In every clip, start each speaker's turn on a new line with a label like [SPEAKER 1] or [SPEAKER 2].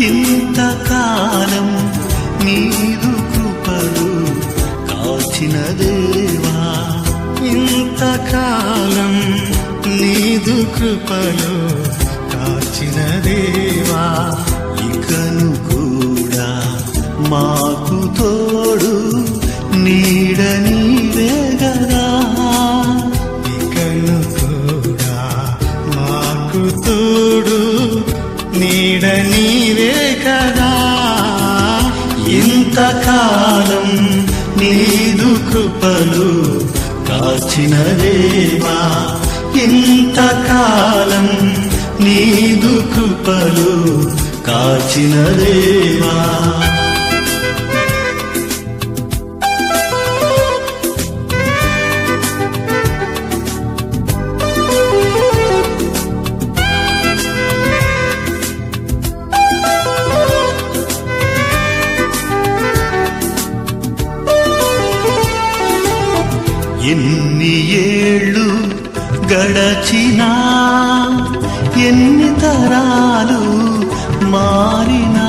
[SPEAKER 1] ఇంతకాలం నీదు కృపలు కాచిన దేవా, ఇంతకాలం నీదు కృపలు కాచిన దేవా, ఇకను కూడా మాకు తోడు నీడ నీవే గదా, ఇకను కూడా మాకు తోడు నీడ నీవే కదా. ఇంతకాలం నీదు కృపలు కాచిన దేవా, ఇంతకాలం నీదు కృపలు కాచిన దేవా. ఎన్ని ఏళ్ళు గడచినా, ఎన్ని తరాలు మారినా,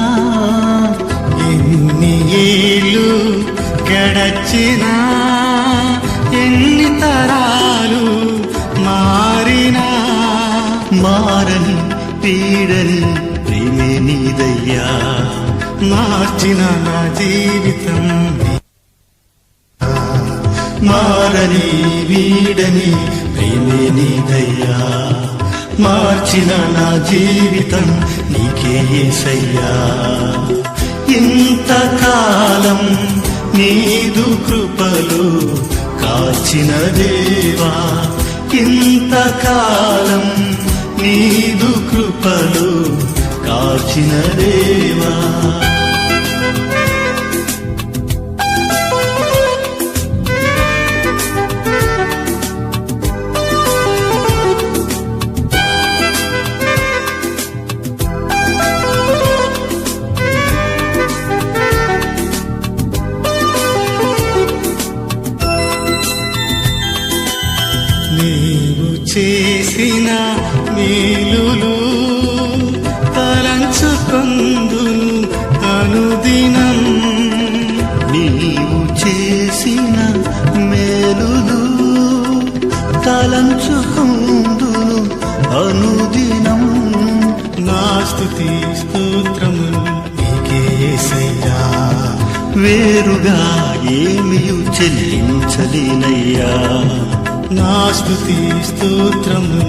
[SPEAKER 1] ఎన్ని ఏళ్ళు గడచినా, ఎన్ని తరాలు మారినా, మారని పీడని ప్రేమే నీదయ్యా, మార్చిన నా జీవితం, మారని వీడని ప్రేమే నీదయ్యా, మార్చిన నా జీవితం నీకే యేసయ్యా. ఇంతకాలం నీదు కృపలు కాచిన దేవా, ఇంతకాలం నీదు కృపలు కాచిన దేవా. నీవు చేసిన మేలులు తలంచుకొందును అనుదినం, నీవు చేసిన మేలులు తలంచుకొందును అనుదినం. నా స్తుతి స్తోత్రములు నీకే యేసయ్యా, వేరుగా ఏమియు చెల్లించలేనయ్యా. నా స్తుతి స్తోత్రము